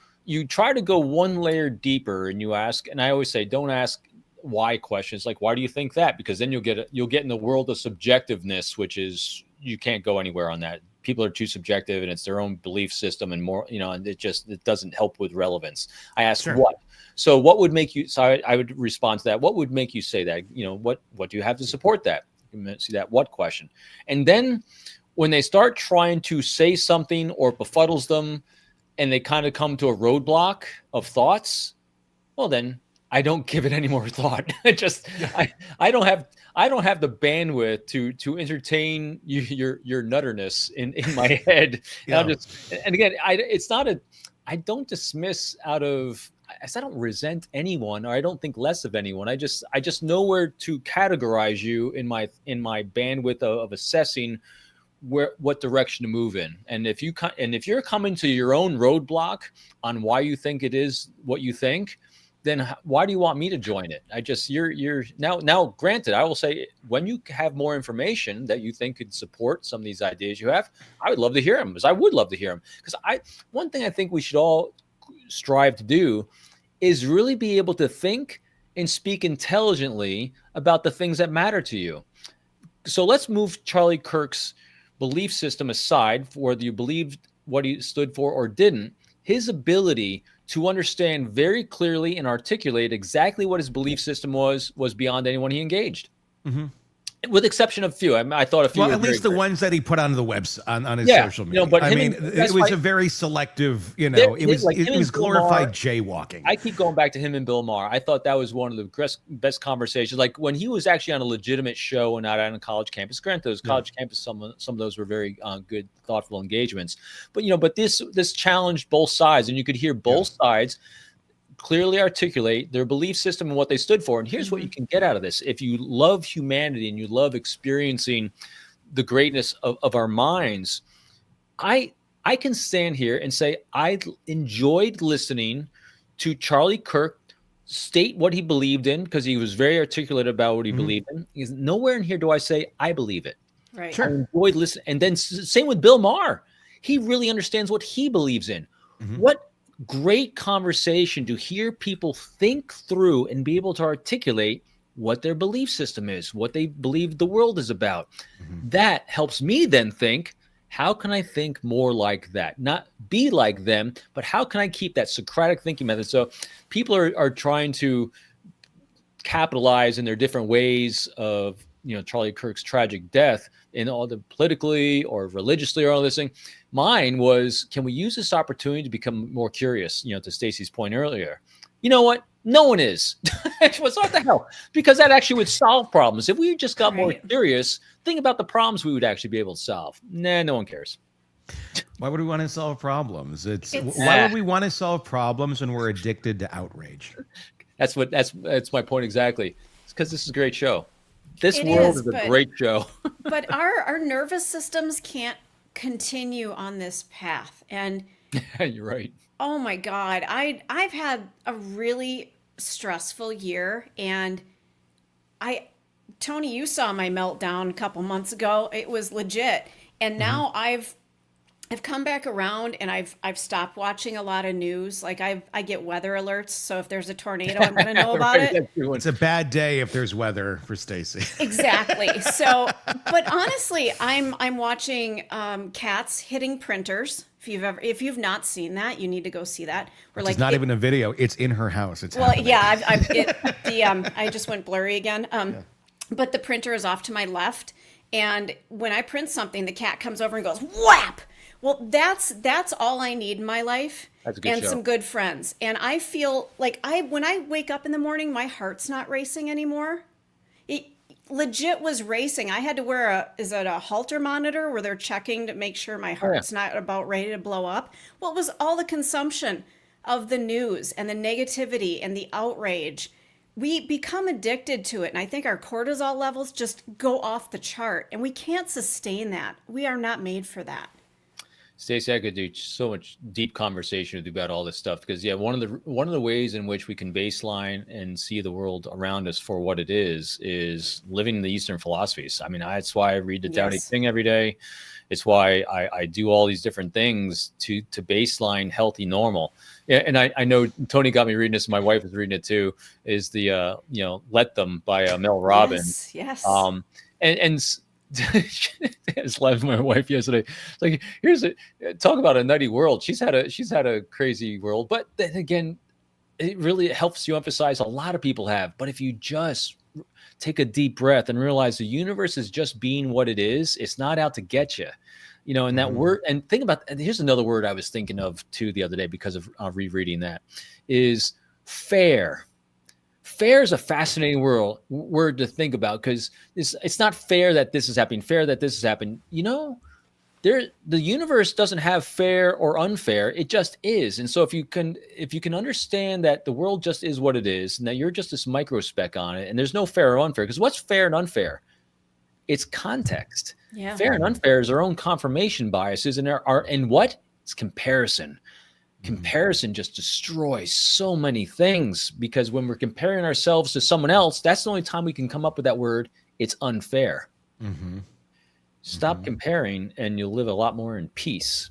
try to go one layer deeper, and you ask, and I always say, don't ask why questions, like, why do you think that? Because then you'll get in the world of subjectiveness, which is, you can't go anywhere on that. People are too subjective, and it's their own belief system and more, and it doesn't help with relevance. I ask what. So what would make you, so I would respond to that. What would make you say that? What do you have to support that? see that what question. And then when they start trying to say something or befuddles them and they kind of come to a roadblock of thoughts, well, then I don't give it any more thought. I don't have the bandwidth to entertain your nutterness in my head. Yeah. And again, I don't dismiss out of, I don't resent anyone, or I don't think less of anyone. I just know where to categorize you in my bandwidth of assessing what direction to move in. And if you're coming to your own roadblock on why you think it is what you think, then why do you want me to join it? You're now granted, I will say, when you have more information that you think could support some of these ideas you have, I would love to hear them, because I would love to hear them. Because one thing I think we should all strive to do is really be able to think and speak intelligently about the things that matter to you. So let's move Charlie Kirk's belief system aside, for whether you believed what he stood for or didn't. His ability to understand very clearly and articulate exactly what his belief system was beyond anyone he engaged. Mm-hmm. With exception of few. I thought a few. Well, at least the ones that he put onto the webs on his social media. But it was a very selective. It was glorified jaywalking. I keep going back to him and Bill Maher. I thought that was one of the best conversations. Like when he was actually on a legitimate show and not on a college campus. Granted, those college campus, some of those were very good, thoughtful engagements. But this challenged both sides, and you could hear both sides clearly articulate their belief system and what they stood for. And here's what you can get out of this. If you love humanity and you love experiencing the greatness of our minds, I can stand here and say I enjoyed listening to Charlie Kirk state what he believed in, because he was very articulate about what he believed in. He's nowhere in here do I say I believe it. Right. Sure. I enjoyed listening. And then same with Bill Maher. He really understands what he believes in. What great conversation to hear people think through and be able to articulate what their belief system is, what they believe the world is about. That helps me then think, how can I think more like that? Not be like them, but how can I keep that Socratic thinking method? So people are trying to capitalize in their different ways of, Charlie Kirk's tragic death in all the politically or religiously or all this thing. Mine was, can we use this opportunity to become more curious? To Stacey's point earlier, you know what? No one is. What the hell? Because that actually would solve problems. If we just got more curious, think about the problems we would actually be able to solve. Nah, no one cares. Why would we want to solve problems? Why would we want to solve problems when we're addicted to outrage? That's my point exactly. It's because this is a great show. This world is a great show. But our nervous systems can't continue on this path. And you're right. Oh my God. I've had a really stressful year, and Tony, you saw my meltdown a couple months ago. It was legit. And now I've come back around, and I've stopped watching a lot of news. Like I get weather alerts, so if there's a tornado, I'm going to know about it. It's a bad day if there's weather for Stacey. Exactly. So, but honestly, I'm watching cats hitting printers. If you've not seen that, you need to go see that. It's not even a video. It's in her house. It's happening. Yeah. I just went blurry again. But the printer is off to my left, and when I print something, the cat comes over and goes whap. Well, that's all I need in my life. That's a good show. Some good friends. And I feel like when I wake up in the morning, my heart's not racing anymore. It legit was racing. I had to wear a Holter monitor where they're checking to make sure my heart's not about ready to blow up. Well, it was all the consumption of the news and the negativity and the outrage. We become addicted to it. And I think our cortisol levels just go off the chart, and we can't sustain that. We are not made for that. Stacey, I could do so much deep conversation with you about all this stuff, because one of the ways in which we can baseline and see the world around us for what it is living in the Eastern philosophies. I mean, that's why I read the Tao Te Ching every day. It's why I do all these different things to baseline healthy, normal. Yeah, and I know Tony got me reading this. My wife is reading it too. Is the Let Them by Mel Robbins. Yes. And I was laughing with my wife yesterday. Like, talk about a nutty world. She's had a crazy world, but then again, it really helps you emphasize a lot of people have. But if you just take a deep breath and realize the universe is just being what it is. It's not out to get you. You know, and that word, and think about, and here's another word I was thinking of too the other day because of rereading that, is fair. Fair is a fascinating word to think about, because it's not fair that this is happening, fair that this has happened. You know, the universe doesn't have fair or unfair. It just is. And so if you can understand that the world just is what it is, and that you're just this microspeck on it, and there's no fair or unfair, because what's fair and unfair? It's context. Yeah. Fair and unfair is our own confirmation biases, and and what? It's comparison. Comparison just destroys so many things, because when we're comparing ourselves to someone else, that's the only time we can come up with that word. It's unfair. Stop comparing, and you'll live a lot more in peace.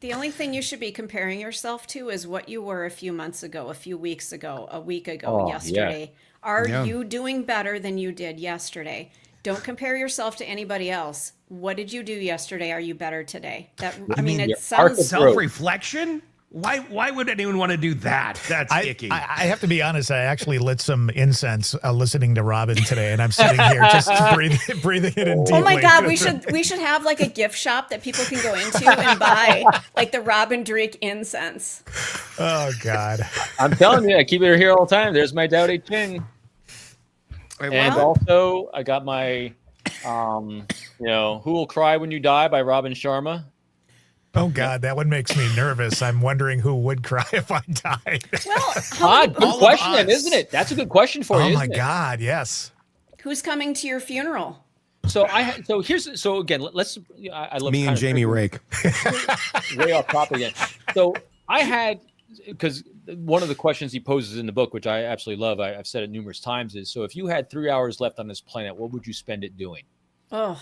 The only thing you should be comparing yourself to is what you were a few months ago, a few weeks ago, a week ago, yesterday. Yeah. Are you doing better than you did yesterday? Don't compare yourself to anybody else. What did you do yesterday? Are you better today? I mean, it sounds self-reflection. Why would anyone want to do that? That's icky. I have to be honest. I actually lit some incense listening to Robin today, and I'm sitting here just breathing it in deeply. Oh my God, we should have like a gift shop that people can go into and buy like the Robin Dreeke incense. Oh God, I'm telling you, I keep it here all the time. There's my Tao Te Ching. And also, I got my, Who Will Cry When You Die by Robin Sharma. Oh, God, that one makes me nervous. I'm wondering who would cry if I died. Well, good question, isn't it? That's a good question for you. Oh, my God, yes. Who's coming to your funeral? So again, let's. I love me and Jamie Rake. Way off topic again. So I had, because one of the questions he poses in the book, which I absolutely love, I've said it numerous times, is, so if you had 3 hours left on this planet, what would you spend it doing? Oh.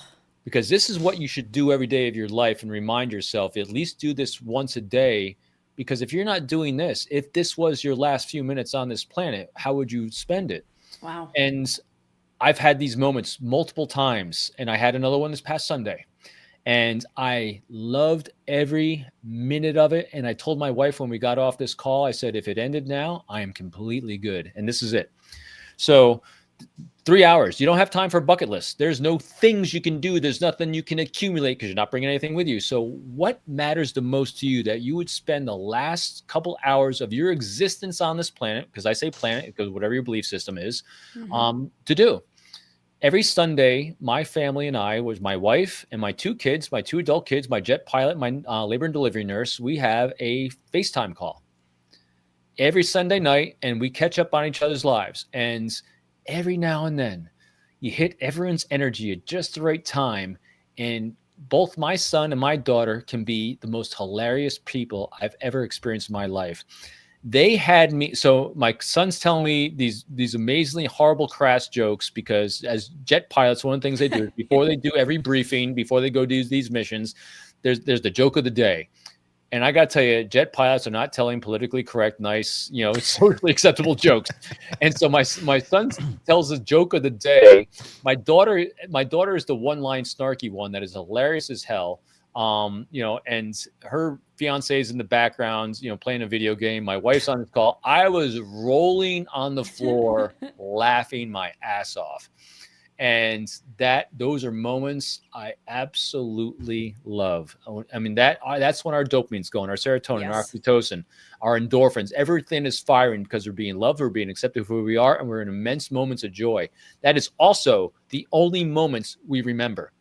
Because this is what you should do every day of your life, and remind yourself, at least do this once a day. Because if you're not doing this, if this was your last few minutes on this planet, how would you spend it? Wow. And I've had these moments multiple times, and I had another one this past Sunday. And I loved every minute of it. And I told my wife when we got off this call, I said, if it ended now, I am completely good. And this is it. So 3 hours, you don't have time for a bucket list. There's no things you can do. There's nothing you can accumulate because you're not bringing anything with you. So what matters the most to you that you would spend the last couple hours of your existence on this planet, because I say planet because whatever your belief system is, to do? Every Sunday, my family and I, was my wife and my 2 kids, my 2 adult kids, my jet pilot, my labor and delivery nurse, we have a FaceTime call every Sunday night, and we catch up on each other's lives. And every now and then, you hit everyone's energy at just the right time. And both my son and my daughter can be the most hilarious people I've ever experienced in my life. They had me, so my son's telling me these amazingly horrible, crass jokes, because as jet pilots, one of the things they do before they do every briefing, before they go do these missions, there's the joke of the day. And I got to tell you, jet pilots are not telling politically correct, nice, socially acceptable jokes. And so my son tells the joke of the day. My daughter is the one-line snarky one that is hilarious as hell. And her fiance is in the background, playing a video game. My wife's on the call. I was rolling on the floor, laughing my ass off. And those are moments I absolutely love. I mean, that's when our dopamine's going, our serotonin, our oxytocin, our endorphins, everything is firing because we're being loved, we're being accepted for who we are, and we're in immense moments of joy. That is also the only moments we remember.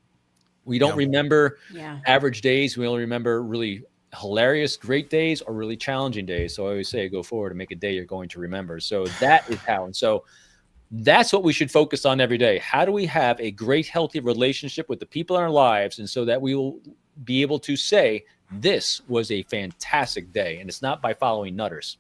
We don't remember average days. We only remember really hilarious, great days, or really challenging days. So I always say, go forward and make a day you're going to remember. So that is how. And so that's what we should focus on every day. How do we have a great, healthy relationship with the people in our lives, and so that we will be able to say, this was a fantastic day. And it's not by following nutters.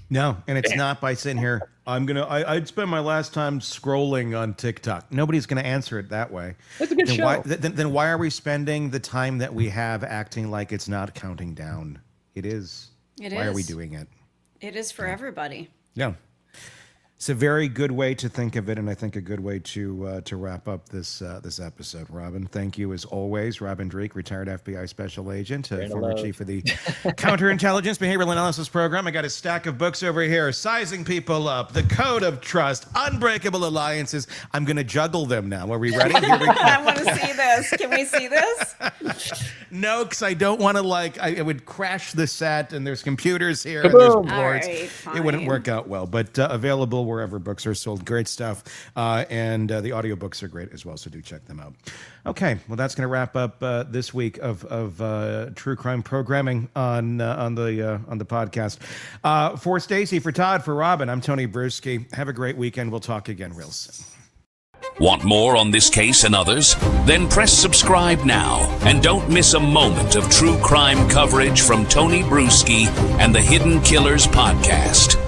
No, and it's not by sitting here. I'd spend my last time scrolling on TikTok. Nobody's going to answer it that way. That's a good show. Then why are we spending the time that we have acting like it's not counting down? It is. Why are we doing it? It is for everybody. Yeah. It's a very good way to think of it, and I think a good way to wrap up this episode. Robin, thank you as always. Robin Dreeke, retired FBI special agent, former chief of the Counterintelligence Behavioral Analysis Program. I got a stack of books over here: Sizing People Up, The Code of Trust, Unbreakable Alliances. I'm going to juggle them now. Are we ready? Here we go. I want to see this. Can we see this? No, because I don't want to it would crash the set, and there's computers here, and Kaboom. there's boards. Right, it wouldn't work out well, but available wherever books are sold. Great stuff. And the audiobooks are great as well, so do check them out. Okay, well, that's going to wrap up this week of true crime programming on the podcast. For Stacy, for Todd, for Robin, I'm Tony Brueski. Have a great weekend. We'll talk again real soon. Want more on this case and others? Then press subscribe now and don't miss a moment of true crime coverage from Tony Brueski and the Hidden Killers podcast.